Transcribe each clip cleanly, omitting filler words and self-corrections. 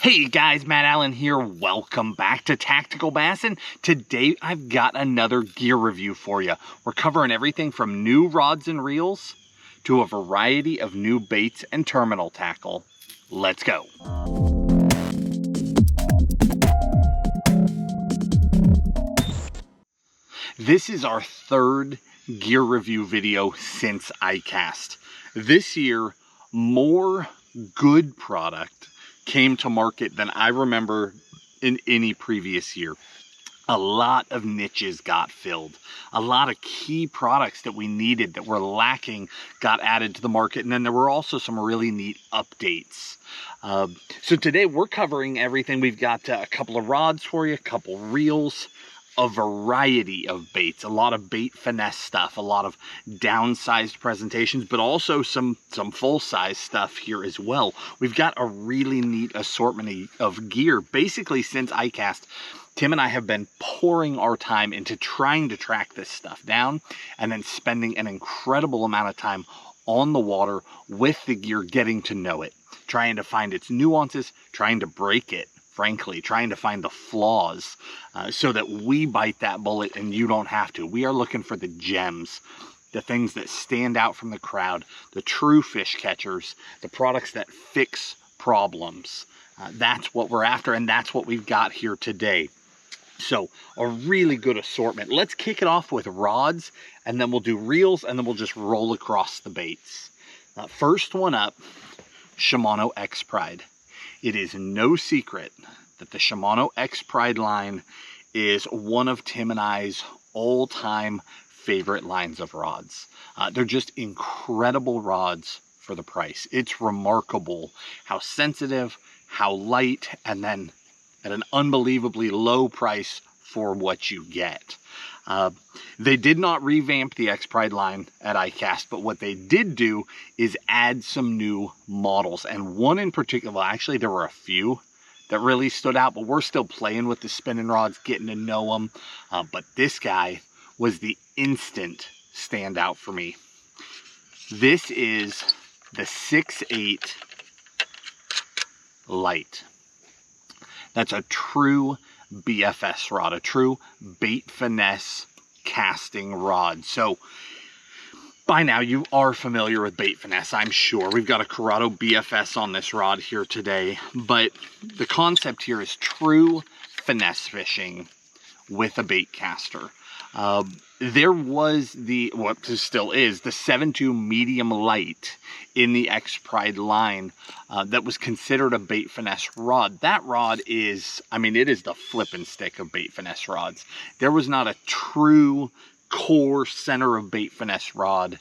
Hey guys, Matt Allen here. Welcome back to Tactical Bass, and today I've got another gear review for you. We're covering everything from new rods and reels to a variety of new baits and terminal tackle. Let's go. This is our third gear review video since ICAST. This year, more good product came to market than I remember in any previous year. A lot of niches got filled. A lot of key products that we needed that were lacking got added to the market. And then there were also some really neat updates. So today we're covering everything. We've got a couple of rods for you, a couple reels, a variety of baits, a lot of bait finesse stuff, a lot of downsized presentations, but also some full-size stuff here as well. We've got a really neat assortment of gear. Basically, since ICAST, Tim and I have been pouring our time into trying to track this stuff down and then spending an incredible amount of time on the water with the gear, getting to know it, trying to find its nuances, trying to break it, frankly, trying to find the flaws so that we bite that bullet and you don't have to. We are looking for the gems, the things that stand out from the crowd, the true fish catchers, the products that fix problems. That's what we're after, and that's what we've got here today. So a really good assortment. Let's kick it off with rods, and then we'll do reels, and then we'll just roll across the baits. First one up, Shimano X-Pride. It is no secret that the Shimano X-Pride line is one of Tim and I's all-time favorite lines of rods. They're just incredible rods for the price. It's remarkable how sensitive, how light, and then at an unbelievably low price for what you get. They did not revamp the X-Pride line at ICAST, but what they did do is add some new models. And one in particular, well, actually there were a few that really stood out, but we're still playing with the spinning rods, getting to know them. But this guy was the instant standout for me. This is the 6.8 Light. That's a true BFS rod, a true bait finesse casting rod. So by now you are familiar with bait finesse, I'm sure. We've got a Corrado BFS on this rod here today, but the concept here is true finesse fishing with a bait caster. There was what still is, the 7.2 medium light in the X-Pride line that was considered a bait finesse rod. That rod is, I mean, it is the flippin' stick of bait finesse rods. There was not a true core center of bait finesse rod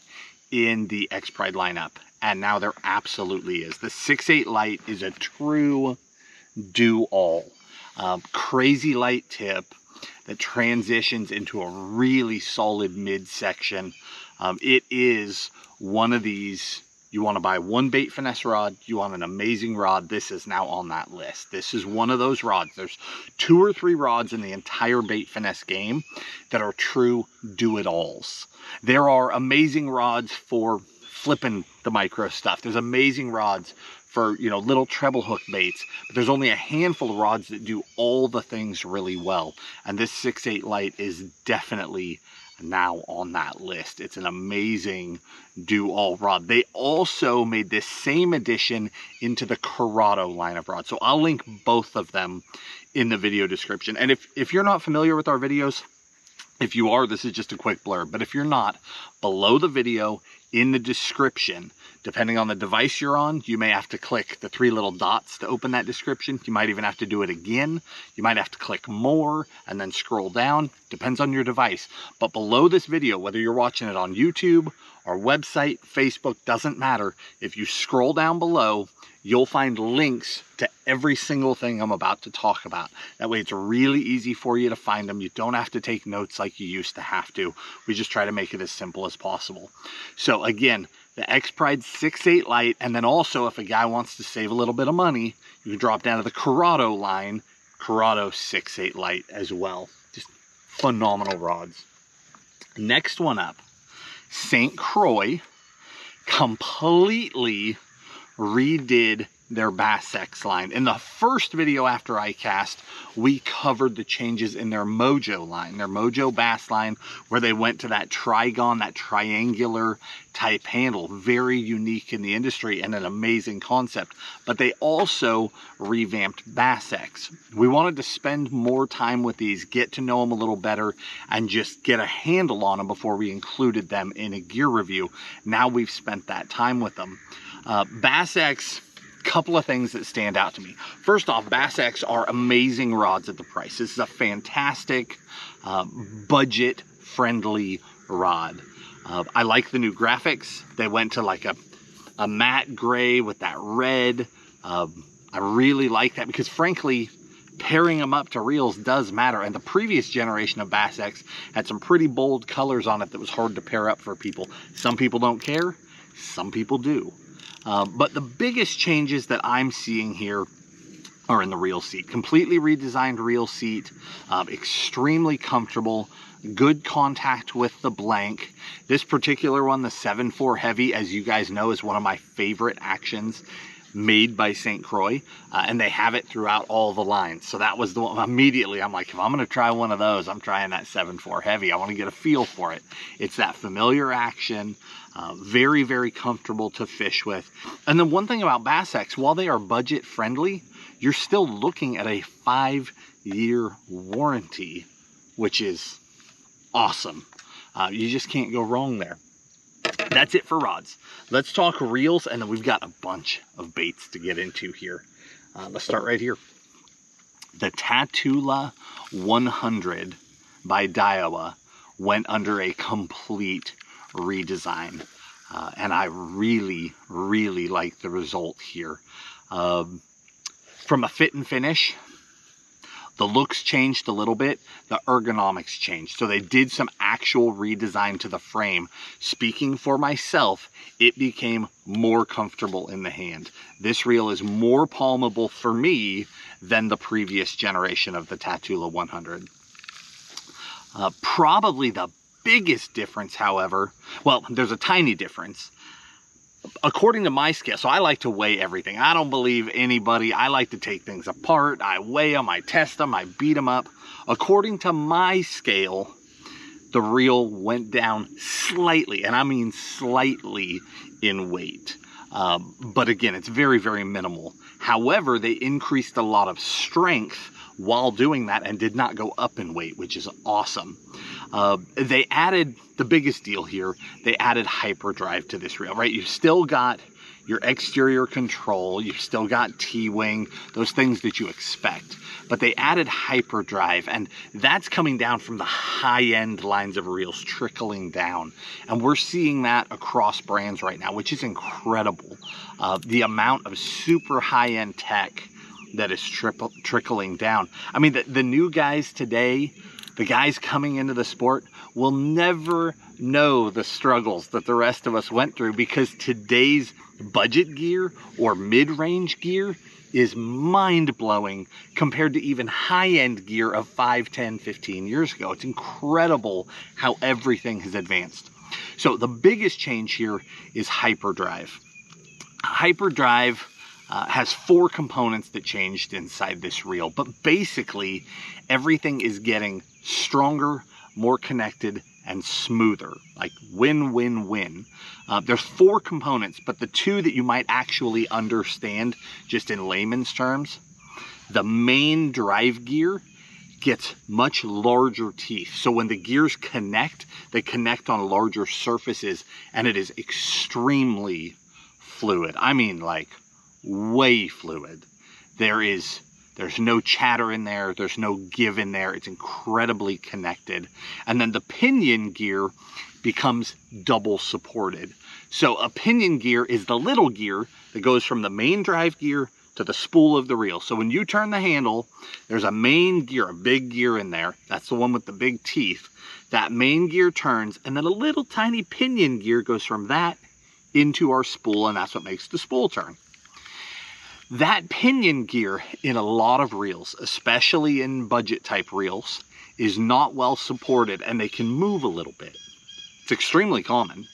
in the X-Pride lineup, and now there absolutely is. The 6.8 Light is a true do-all. Crazy light tip that transitions into a really solid midsection. It is one of these, you want to buy one bait finesse rod, you want an amazing rod, this is now on that list. This is one of those rods. There's 2 or 3 rods in the entire bait finesse game that are true do-it-alls. There are amazing rods for flipping the micro stuff. There's amazing rods for, you know, little treble hook baits, but there's only a handful of rods that do all the things really well. And this 6.8 Light is definitely now on that list. It's an amazing do-all rod. They also made this same addition into the Corrado line of rods. So I'll link both of them in the video description. And if you're not familiar with our videos, if you are, this is just a quick blurb, but if you're not, below the video in the description, depending on the device you're on, you may have to click the 3 little dots to open that description. You might even have to do it again. You might have to click more and then scroll down. Depends on your device. But below this video, whether you're watching it on YouTube, our website, Facebook, doesn't matter. If you scroll down below, you'll find links to every single thing I'm about to talk about. That way it's really easy for you to find them. You don't have to take notes like you used to have to. We just try to make it as simple as possible. So again, the X-Pride 6.8 Light, and then also if a guy wants to save a little bit of money, you can drop down to the Corrado line, Corrado 6.8 Light as well. Just phenomenal rods. Next one up, St. Croix completely redid their Bass X line. In the first video after ICAST, we covered the changes in their Mojo line, their Mojo bass line, where they went to that trigon, that triangular type handle. Very unique in the industry and an amazing concept. But they also revamped Bass X. We wanted to spend more time with these, get to know them a little better, and just get a handle on them before we included them in a gear review. Now we've spent that time with them. Bass X, couple of things that stand out to me. First off, Bass X are amazing rods at the price. This is a fantastic, budget-friendly rod. I like the new graphics. They went to like a matte gray with that red. I really like that because, frankly, pairing them up to reels does matter. And the previous generation of Bass X had some pretty bold colors on it that was hard to pair up for people. Some people don't care. Some people do. But the biggest changes that I'm seeing here are in the reel seat. Completely redesigned reel seat, extremely comfortable, good contact with the blank. This particular one, the 7.4 Heavy, as you guys know, is one of my favorite actions made by St. Croix, and they have it throughout all the lines. So that was the one. Immediately I'm like, if I'm going to try one of those, I'm trying that 7.4 Heavy. I want to get a feel for it. It's that familiar action, very, very comfortable to fish with. And then one thing about Bass X, while they are budget friendly, you're still looking at a 5-year warranty, which is awesome. You just can't go wrong there. That's it for rods. Let's talk reels, and then we've got a bunch of baits to get into here. Let's start right here. The Tatula 100 by Daiwa went under a complete redesign, and I really, really like the result here. From a fit and finish, the looks changed a little bit, the ergonomics changed. So they did some actual redesign to the frame. Speaking for myself, it became more comfortable in the hand. This reel is more palmable for me than the previous generation of the Tatula 100. Probably the biggest difference, however, well, there's a tiny difference. According to my scale, so I like to weigh everything. I don't believe anybody. I like to take things apart. I weigh them, I test them, I beat them up. According to my scale, the reel went down slightly, and I mean slightly, in weight. But again, it's very, very minimal. However, they increased a lot of strength while doing that and did not go up in weight, which is awesome. They added, the biggest deal here, they added hyperdrive to this reel, right? You've still got your exterior control, you've still got T-wing, those things that you expect. But they added hyperdrive, and that's coming down from the high-end lines of reels, trickling down. And we're seeing that across brands right now, which is incredible. The amount of super high-end tech that is trickling down. I mean, the new guys today, the guys coming into the sport, will never know the struggles that the rest of us went through, because today's budget gear or mid-range gear is mind-blowing compared to even high-end gear of 5, 10, 15 years ago. It's incredible how everything has advanced. So the biggest change here is hyperdrive. Hyperdrive has 4 components that changed inside this reel, but basically everything is getting stronger, more connected, and smoother. Like win, win, win. There's 4 components, but the 2 that you might actually understand just in layman's terms, the main drive gear gets much larger teeth. So when the gears connect, they connect on larger surfaces, and it is extremely fluid. I mean, like, way fluid. There's no chatter in there, there's no give in there, it's incredibly connected. And then the pinion gear becomes double supported. So a pinion gear is the little gear that goes from the main drive gear to the spool of the reel. So when you turn the handle, there's a main gear, a big gear in there. That's the one with the big teeth. That main gear turns, and then a little tiny pinion gear goes from that into our spool, and that's what makes the spool turn. That pinion gear in a lot of reels, especially in budget type reels, is not well supported, and they can move a little bit. It's extremely common.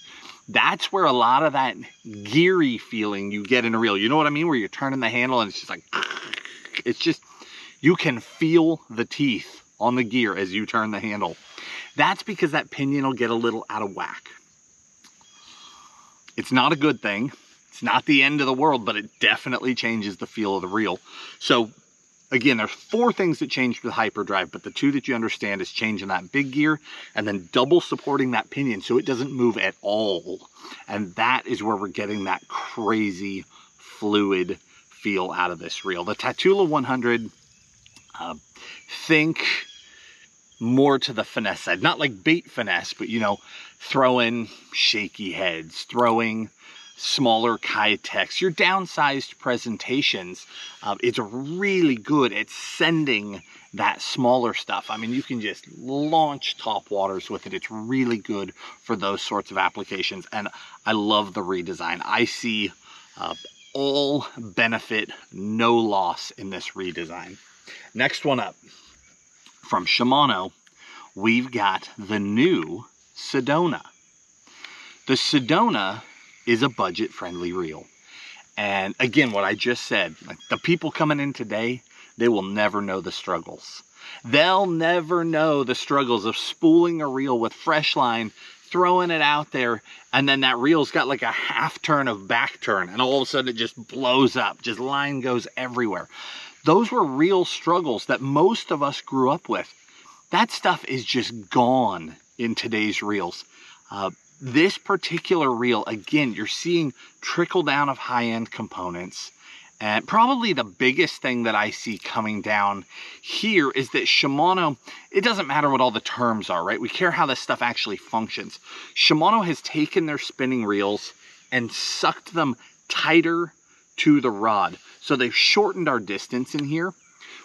That's where a lot of that geary feeling you get in a reel. You know what I mean? Where you're turning the handle and it's just like, it's just, you can feel the teeth on the gear as you turn the handle. That's because that pinion will get a little out of whack. It's not a good thing. It's not the end of the world, but it definitely changes the feel of the reel. So again, there's 4 things that changed with hyperdrive, but the 2 that you understand is changing that big gear and then double supporting that pinion so it doesn't move at all. And that is where we're getting that crazy fluid feel out of this reel. The Tatula 100, think more to the finesse side, not like bait finesse, but you know, throwing shaky heads, throwing smaller Kitechs, your downsized presentations. It's really good at sending that smaller stuff. I mean, you can just launch top waters with it. It's really good for those sorts of applications. And I love the redesign. I see all benefit, no loss in this redesign. Next one up, from Shimano, we've got the new Sedona. The Sedona is a budget-friendly reel. And again, what I just said, like the people coming in today, they will never know the struggles. They'll never know the struggles of spooling a reel with fresh line, throwing it out there, and then that reel's got like a half turn of back turn, and all of a sudden it just blows up, just line goes everywhere. Those were real struggles that most of us grew up with. That stuff is just gone in today's reels. This particular reel, again, you're seeing trickle down of high-end components. And probably the biggest thing that I see coming down here is that Shimano, it doesn't matter what all the terms are, right? We care how this stuff actually functions. Shimano has taken their spinning reels and sucked them tighter to the rod. So they've shortened our distance in here,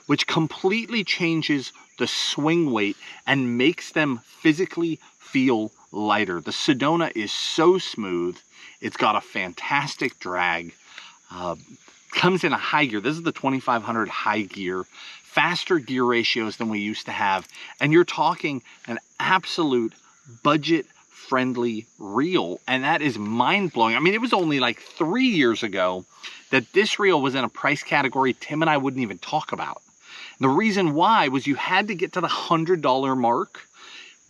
which completely changes the swing weight and makes them physically feel lighter. The Sedona is so smooth. It's got a fantastic drag. Comes in a high gear. This is the 2500 high gear. Faster gear ratios than we used to have. And you're talking an absolute budget-friendly reel. And that is mind-blowing. I mean, it was only like 3 years ago that this reel was in a price category Tim and I wouldn't even talk about. And the reason why was you had to get to the $100 mark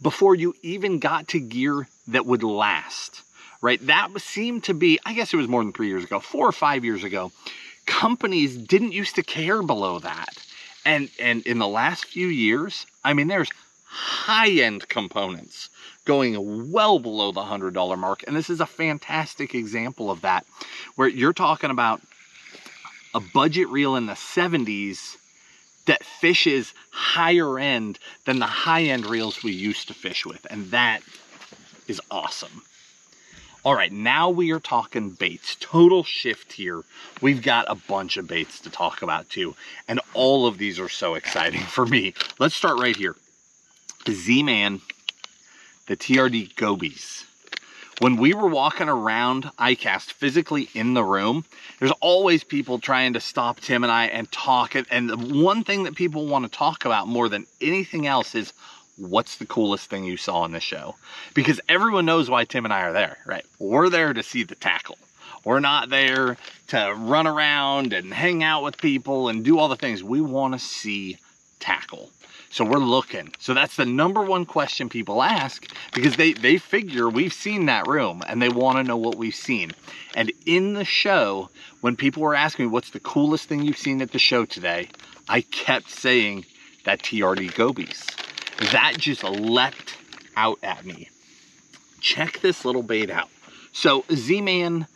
before you even got to gear that would last, right? That seemed to be, I guess it was more than 3 years ago, 4 or 5 years ago. Companies didn't used to care below that. And in the last few years, I mean, there's high-end components going well below the $100 mark. And this is a fantastic example of that, where you're talking about a budget reel in the 70s that fishes higher end than the high-end reels we used to fish with. And that is awesome. All right, now we are talking baits. Total shift here. We've got a bunch of baits to talk about too. And all of these are so exciting for me. Let's start right here. The Z-Man, the TRD Gobies. When we were walking around ICAST physically in the room, there's always people trying to stop Tim and I and talk. And the one thing that people want to talk about more than anything else is, what's the coolest thing you saw in the show? Because everyone knows why Tim and I are there, right? We're there to see the tackle. We're not there to run around and hang out with people and do all the things. We want to see tackle. So we're looking. So that's the #1 question people ask, because they figure we've seen that room and they want to know what we've seen. And in the show, when people were asking me, what's the coolest thing you've seen at the show today? I kept saying that TRD Gobies. That just leapt out at me. Check this little bait out. So Z-Man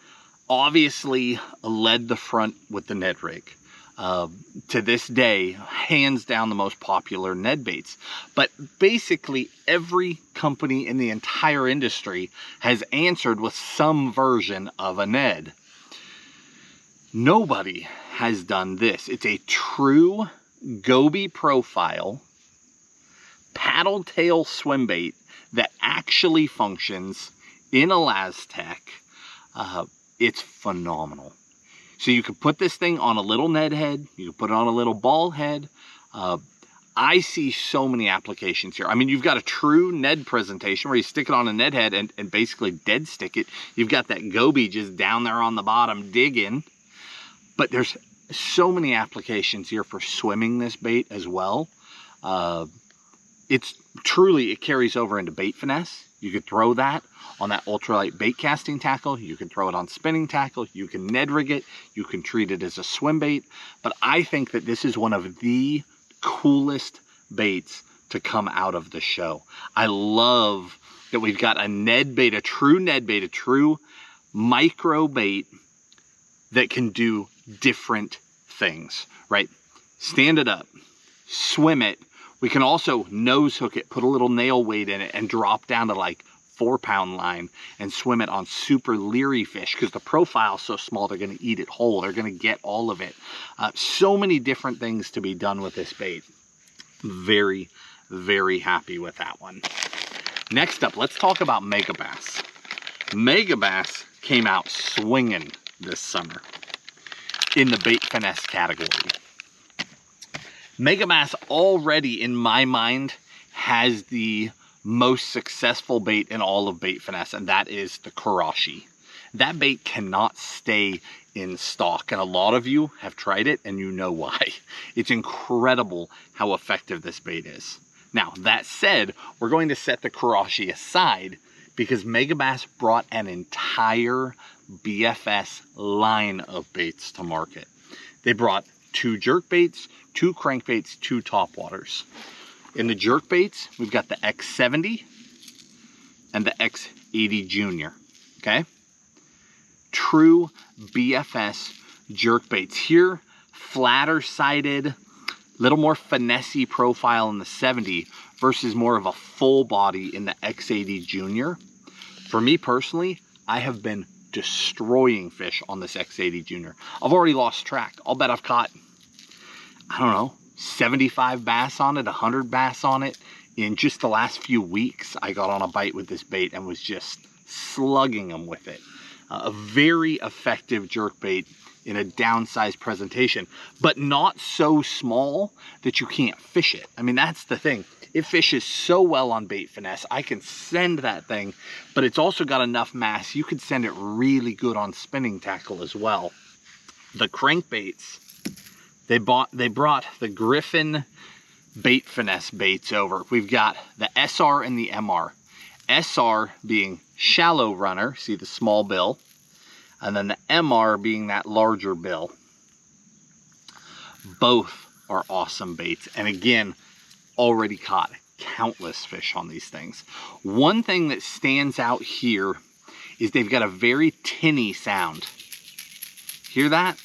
obviously led the front with the Ned rig. To this day, hands down the most popular Ned baits. But basically every company in the entire industry has answered with some version of a Ned. Nobody has done this. It's a true goby profile paddle tail swim bait that actually functions in a Lastec. It's phenomenal. So you could put this thing on a little Ned head, you could put it on a little ball head. I see so many applications here. I mean, you've got a true Ned presentation where you stick it on a Ned head and basically dead stick it. You've got that goby just down there on the bottom digging. But there's so many applications here for swimming this bait as well. It carries over into bait finesse. You could throw that on that ultralight bait casting tackle. You can throw it on spinning tackle. You can Ned rig it. You can treat it as a swim bait. But I think that this is one of the coolest baits to come out of the show. I love that we've got a Ned bait, a true Ned bait, a true micro bait that can do different things, right? Stand it up, swim it. We can also nose hook it, put a little nail weight in it, and drop down to like 4-pound line and swim it on super leery fish because the profile's so small they're going to eat it whole. They're going to get all of it. So many different things to be done with this bait. Very, very happy with that one. Next up, let's talk about Megabass. Megabass came out swinging this summer in the bait finesse category. Megabass already, in my mind, has the most successful bait in all of bait finesse, and that is the Karashi. That bait cannot stay in stock, and a lot of you have tried it, and you know why. It's incredible how effective this bait is. Now, that said, we're going to set the Karashi aside because Megabass brought an entire BFS line of baits to market. They brought 2 jerk baits, 2 crankbaits, 2 topwaters. In the jerk baits, we've got the X70 and the X80 Junior, okay? True BFS jerk baits. Here, flatter sided, little more finessey profile in the 70 versus more of a full body in the X80 Junior. For me personally, I have been destroying fish on this X80 Junior. I've already lost track. I'll bet I've caught, I don't know, 75 bass on it, 100 bass on it. In just the last few weeks, I got on a bite with this bait and was just slugging them with it. A very effective jerk bait in a downsized presentation, but not so small that you can't fish it. I mean, that's the thing. It fishes so well on bait finesse. I can send that thing, but it's also got enough mass. You could send it really good on spinning tackle as well. The crankbaits, they brought the Griffin bait finesse baits over. We've got the SR and the MR. SR being shallow runner, see the small bill, and then the MR being that larger bill. Both are awesome baits, and again, already caught countless fish on these things. One thing that stands out here is they've got a very tinny sound. Hear that?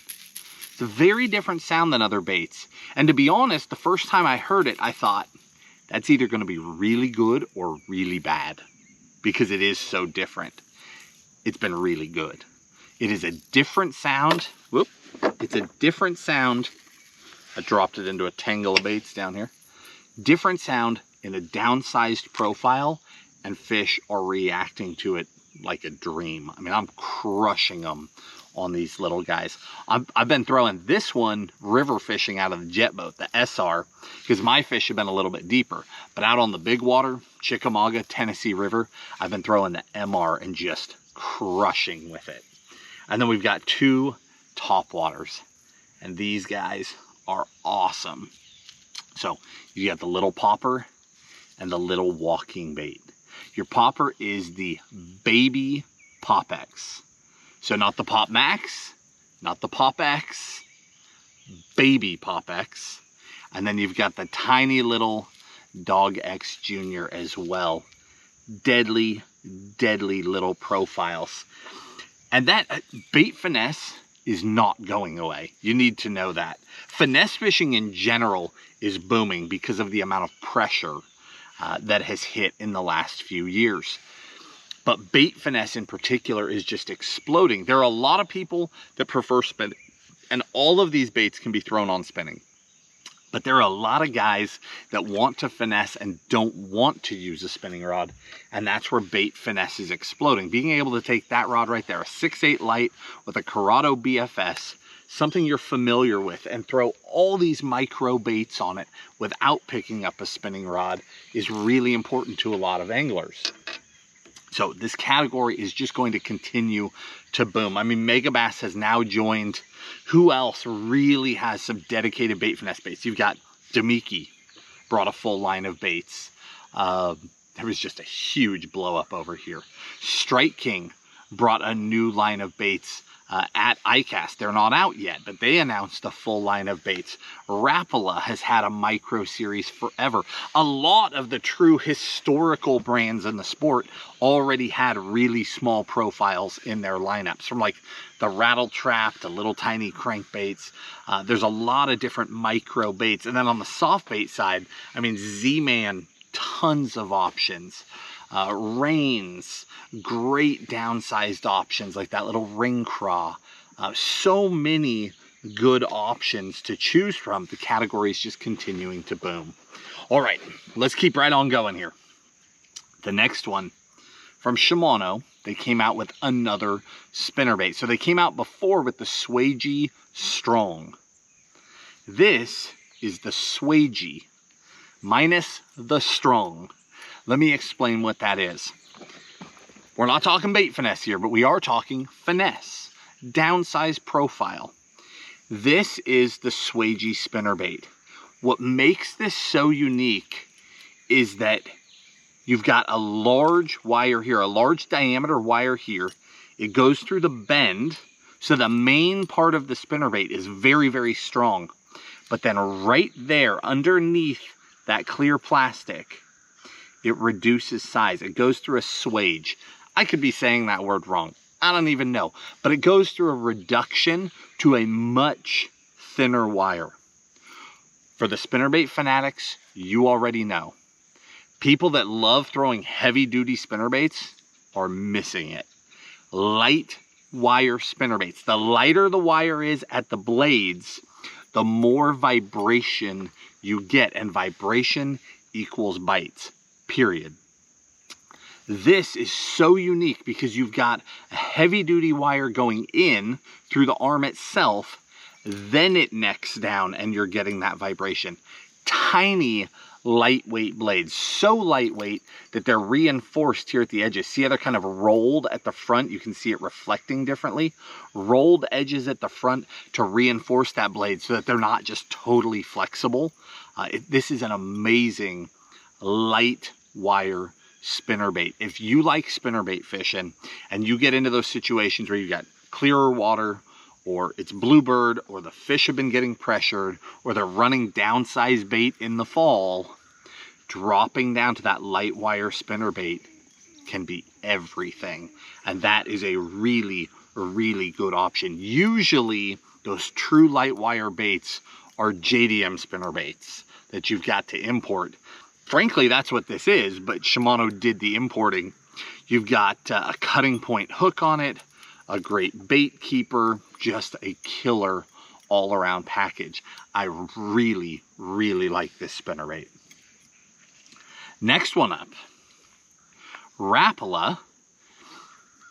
It's a very different sound than other baits. And to be honest, the first time I heard it, I thought, that's either going to be really good or really bad, because it is so different. It's been really good. It is a different sound. Whoop. It's a different sound. I dropped it into a tangle of baits down here. Different sound in a downsized profile, and fish are reacting to it like a dream. I mean, I'm crushing them on these little guys. I've been throwing this one river fishing out of the jet boat, the SR, because my fish have been a little bit deeper. But out on the big water, Chickamauga, Tennessee River, I've been throwing the MR and just crushing with it. And then we've got 2 topwaters, and these guys are awesome. So you got the little popper and the little walking bait. Your popper is the baby Pop X. So not the Pop Max, not the Pop X, baby Pop X. And then you've got the tiny little Dog X Junior as well. Deadly, deadly little profiles. And that bait finesse is not going away. You need to know that. Finesse fishing in general is booming because of the amount of pressure that has hit in the last few years. But bait finesse in particular is just exploding. There are a lot of people that prefer spinning, and all of these baits can be thrown on spinning. But there are a lot of guys that want to finesse and don't want to use a spinning rod, and that's where bait finesse is exploding. Being able to take that rod right there, a 6/8 light with a Corrado BFS, something you're familiar with, and throw all these micro baits on it without picking up a spinning rod is really important to a lot of anglers. So this category is just going to continue to boom. I mean, Megabass has now joined. Who else really has some dedicated bait finesse baits? You've got Demiki, brought a full line of baits. There was just a huge blow up over here. Strike King brought a new line of baits at ICAST. They're not out yet, but they announced a full line of baits. Rapala has had a micro series forever. A lot of the true historical brands in the sport already had really small profiles in their lineups, from like the Rattle Trap to little tiny crankbaits. There's a lot of different micro baits. And then on the soft bait side, I mean, Z-Man, tons of options. Reins, great downsized options like that little ring craw. So many good options to choose from. The category is just continuing to boom. All right, let's keep right on going here. The next one from Shimano, they came out with another spinnerbait. So they came out before with the Swagey Strong. This is the Swagey minus the Strong. Let me explain what that is. We're not talking bait finesse here, but we are talking finesse, downsized profile. This is the Swagey spinnerbait. What makes this so unique is that you've got a large wire here, a large diameter wire here. It goes through the bend, so the main part of the spinnerbait is very, very strong. But then right there, underneath that clear plastic, it reduces size. It goes through a swage. I could be saying that word wrong. I don't even know. But it goes through a reduction to a much thinner wire. For the spinnerbait fanatics, you already know. People that love throwing heavy-duty spinnerbaits are missing it. Light wire spinnerbaits. The lighter the wire is at the blades, the more vibration you get. And vibration equals bites. Period. This is so unique because you've got a heavy duty wire going in through the arm itself, then it necks down and you're getting that vibration. Tiny lightweight blades, so lightweight that they're reinforced here at the edges. See how they're kind of rolled at the front? You can see it reflecting differently. Rolled edges at the front to reinforce that blade so that they're not just totally flexible. This is an amazing light wire spinnerbait. If you like spinnerbait fishing and you get into those situations where you got clearer water, or it's bluebird, or the fish have been getting pressured, or they're running downsized bait in the fall, dropping down to that light wire spinnerbait can be everything. And that is a really, really good option. Usually those true light wire baits are JDM spinnerbaits that you've got to import. Frankly, that's what this is, but Shimano did the importing. You've got a cutting point hook on it, a great bait keeper, just a killer all-around package. I really, really like this spinnerbait. Next one up, Rapala.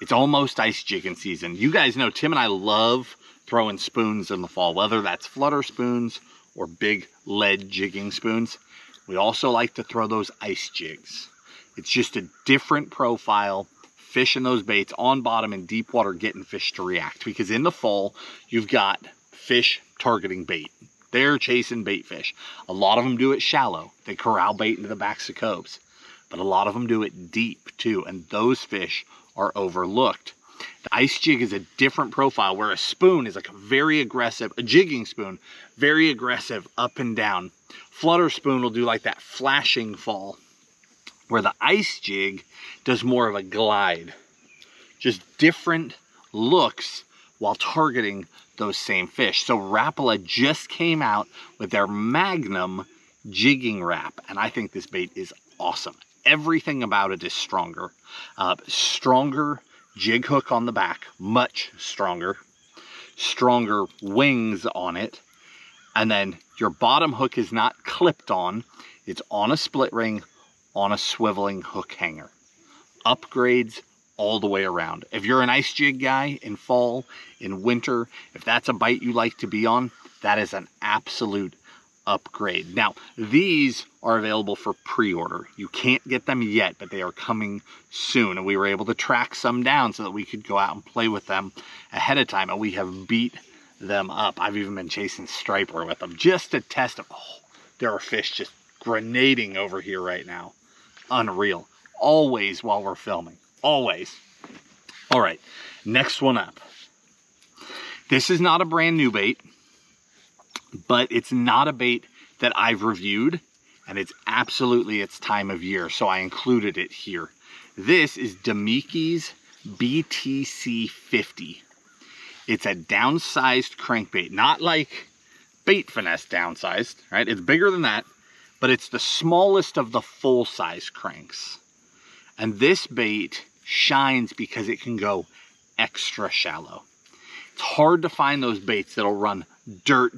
It's almost ice jigging season. You guys know Tim and I love throwing spoons in the fall, whether that's flutter spoons or big lead jigging spoons. We also like to throw those ice jigs. It's just a different profile. Fish in those baits on bottom in deep water getting fish to react. Because in the fall, you've got fish targeting bait. They're chasing bait fish. A lot of them do it shallow. They corral bait into the backs of coves. But a lot of them do it deep too. And those fish are overlooked. The ice jig is a different profile where a spoon is like a very aggressive, a jigging spoon, very aggressive up and down. Flutter spoon will do like that flashing fall, where the ice jig does more of a glide. Just different looks while targeting those same fish. So Rapala just came out with their Magnum jigging wrap, and I think this bait is awesome. Everything about it is stronger. Stronger jig hook on the back, much stronger. Stronger wings on it. And then your bottom hook is not clipped on. It's on a split ring on a swiveling hook hanger. Upgrades all the way around. If you're an ice jig guy in fall, in winter, if that's a bite you like to be on, that is an absolute upgrade. Now, these are available for pre-order. You can't get them yet, but they are coming soon. And we were able to track some down so that we could go out and play with them ahead of time. And we have beat them up. I've even been chasing striper with them just to test them. Oh, there are fish just grenading over here right now. Unreal. Always while we're filming. Always. All right, next one up. This is not a brand new bait, but it's not a bait that I've reviewed, and it's absolutely its time of year, so I included it here. This is Demiki's BTC 50. It's a downsized crankbait, not like Bait Finesse downsized, right? It's bigger than that, but it's the smallest of the full-size cranks. And this bait shines because it can go extra shallow. It's hard to find those baits that'll run dirt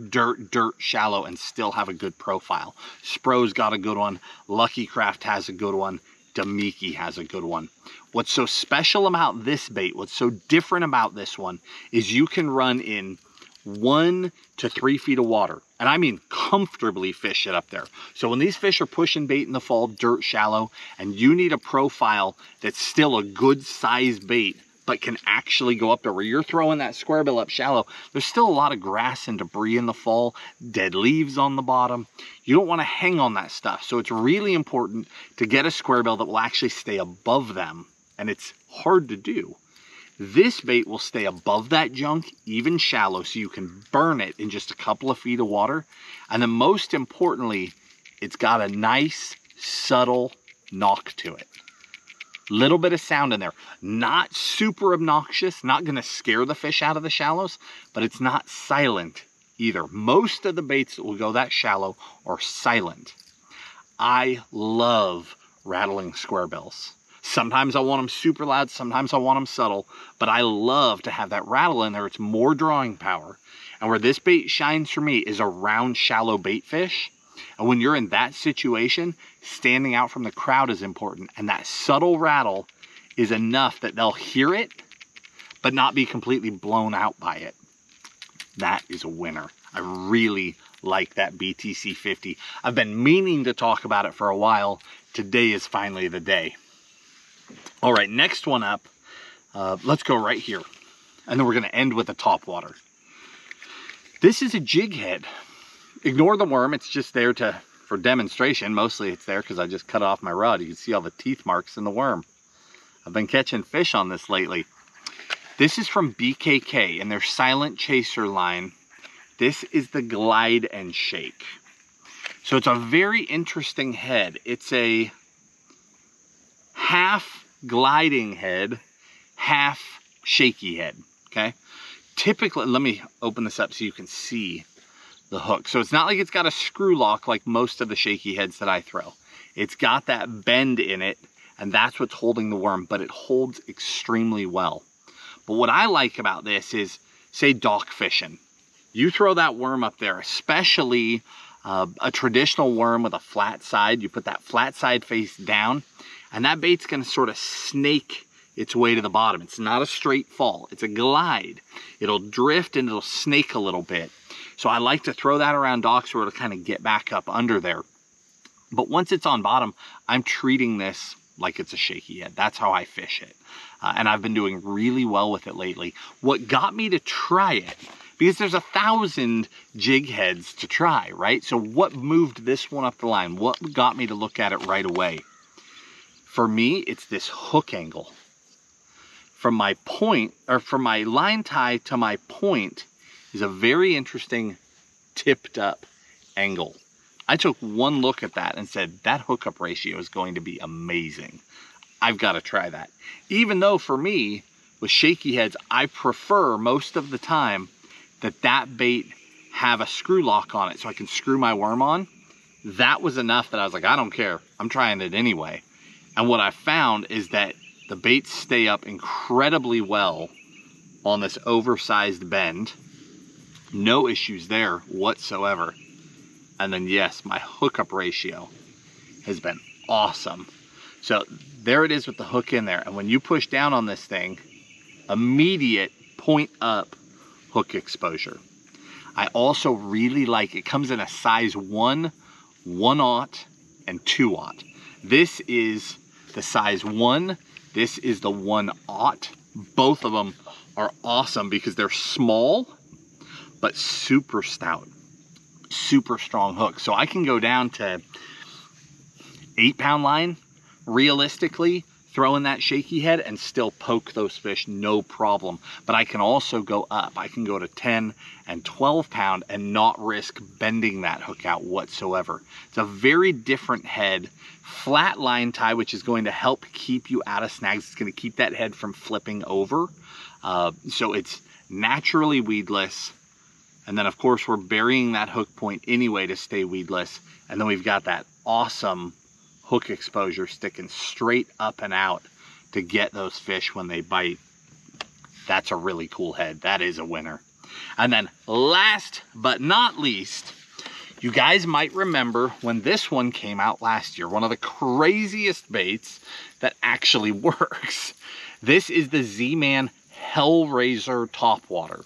shallow and still have a good profile. Spro's got a good one. Lucky Craft has a good one. Demiki has a good one. What's so special about this bait, what's so different about this one, is you can run in 1 to 3 feet of water. And I mean comfortably fish it up there. So when these fish are pushing bait in the fall, dirt shallow, and you need a profile that's still a good size bait, but can actually go up there where you're throwing that square bill up shallow, there's still a lot of grass and debris in the fall, dead leaves on the bottom. You don't want to hang on that stuff. So it's really important to get a square bill that will actually stay above them. And it's hard to do. This bait will stay above that junk, even shallow, so you can burn it in just a couple of feet of water. And then most importantly, it's got a nice, subtle knock to it. Little bit of sound in there. Not super obnoxious, not gonna scare the fish out of the shallows, but it's not silent either. Most of the baits that will go that shallow are silent. I love rattling square bills. Sometimes I want them super loud, sometimes I want them subtle, but I love to have that rattle in there. It's more drawing power. And where this bait shines for me is around shallow bait fish. And when you're in that situation, standing out from the crowd is important. And that subtle rattle is enough that they'll hear it, but not be completely blown out by it. That is a winner. I really like that BTC 50. I've been meaning to talk about it for a while. Today is finally the day. All right, next one up, let's go right here. And then we're gonna end with a topwater. This is a jig head. Ignore the worm, it's just there for demonstration. Mostly it's there because I just cut off my rod. You can see all the teeth marks in the worm. I've been catching fish on this lately. This is from BKK in their Silent Chaser line. This is the Glide and Shake. So it's a very interesting head. It's a half gliding head, half shaky head, okay? Typically, let me open this up so you can see the hook. So it's not like it's got a screw lock like most of the shaky heads that I throw. It's got that bend in it, and that's what's holding the worm, but it holds extremely well. But what I like about this is, say dock fishing. You throw that worm up there, especially a traditional worm with a flat side. You put that flat side face down, and that bait's gonna sort of snake its way to the bottom. It's not a straight fall, it's a glide. It'll drift and it'll snake a little bit. So I like to throw that around docks where it'll kind of get back up under there. But once it's on bottom, I'm treating this like it's a shaky head. That's how I fish it. And I've been doing really well with it lately. What got me to try it, because there's 1,000 jig heads to try, right? So what moved this one up the line? What got me to look at it right away? For me, it's this hook angle. From my point, or from my line tie to my point, is a very interesting tipped up angle. I took one look at that and said, that hookup ratio is going to be amazing. I've got to try that. Even though for me, with shaky heads, I prefer most of the time that bait have a screw lock on it so I can screw my worm on. That was enough that I was like, I don't care. I'm trying it anyway. And what I found is that the baits stay up incredibly well on this oversized bend. No issues there whatsoever. And then yes, my hookup ratio has been awesome. So there it is with the hook in there. And when you push down on this thing, immediate point up hook exposure. I also really like, it comes in a size 1, 1/0, and 2/0. This is the size 1. This is the 1/0. Both of them are awesome because they're small, but super stout, super strong hook. So I can go down to 8-pound line, realistically, throw in that shaky head and still poke those fish, no problem. But I can also go up. I can go to 10 and 12 pound and not risk bending that hook out whatsoever. It's a very different head. Flat line tie, which is going to help keep you out of snags. It's going to keep that head from flipping over. So it's naturally weedless. And then of course we're burying that hook point anyway to stay weedless. And then we've got that awesome hook exposure sticking straight up and out to get those fish when they bite. That's a really cool head. That is a winner. And then last but not least, you guys might remember when this one came out last year, one of the craziest baits that actually works. This is the Z-Man Hellraiser Topwater.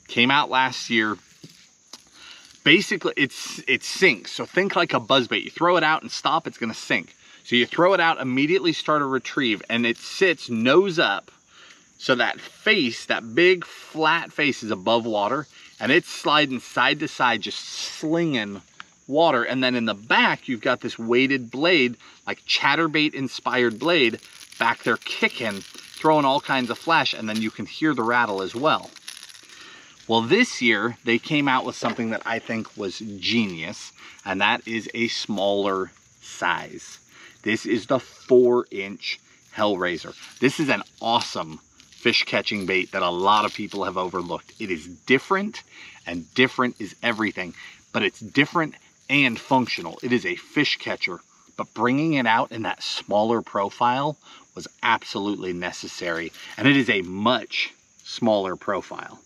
Came out last year. Basically, it sinks. So think like a buzzbait. You throw it out and stop, it's going to sink. So you throw it out, immediately start a retrieve, and it sits nose up. So that face, that big flat face is above water, and it's sliding side to side, just slinging water. And then in the back, you've got this weighted blade, like chatterbait inspired blade, back there kicking, throwing all kinds of flash, and then you can hear the rattle as well. Well, this year, they came out with something that I think was genius, and that is a smaller size. This is the 4-inch Hellraiser. This is an awesome fish catching bait that a lot of people have overlooked. It is different, and different is everything, but it's different and functional. It is a fish catcher, but bringing it out in that smaller profile was absolutely necessary, and it is a much smaller profile.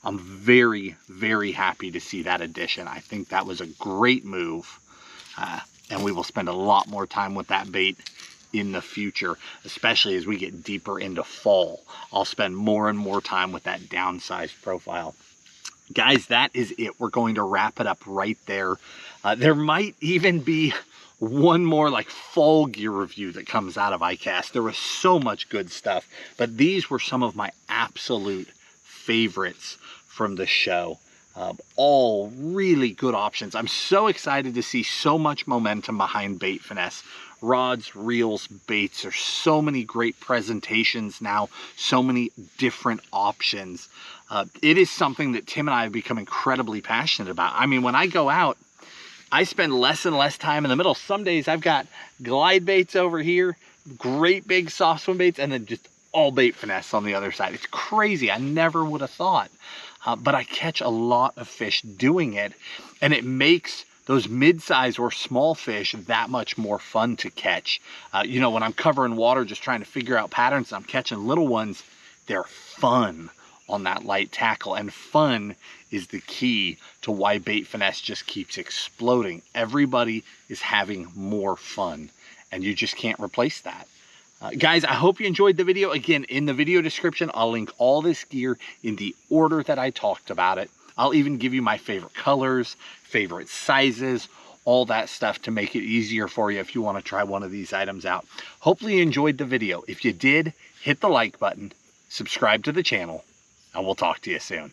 I'm very, very happy to see that addition. I think that was a great move, and we will spend a lot more time with that bait in the future, especially as we get deeper into fall. I'll spend more and more time with that downsized profile. Guys, that is it. We're going to wrap it up right there. There might even be one more like fall gear review that comes out of ICAST. There was so much good stuff, but these were some of my absolute favorites from the show. All really good options. I'm so excited to see so much momentum behind Bait Finesse. Rods, reels, baits. There's so many great presentations now, so many different options. It is something that Tim and I have become incredibly passionate about. I mean, when I go out, I spend less and less time in the middle. Some days I've got glide baits over here, great big soft swim baits, and then just all Bait Finesse on the other side. It's crazy. I never would have thought. But I catch a lot of fish doing it, and it makes those mid-size or small fish that much more fun to catch. You know, when I'm covering water just trying to figure out patterns, I'm catching little ones, they're fun on that light tackle, and fun is the key to why Bait Finesse just keeps exploding. Everybody is having more fun, and you just can't replace that. Guys, I hope you enjoyed the video. Again, in the video description, I'll link all this gear in the order that I talked about it. I'll even give you my favorite colors, favorite sizes, all that stuff to make it easier for you if you want to try one of these items out. Hopefully you enjoyed the video. If you did, hit the like button, subscribe to the channel, and we'll talk to you soon.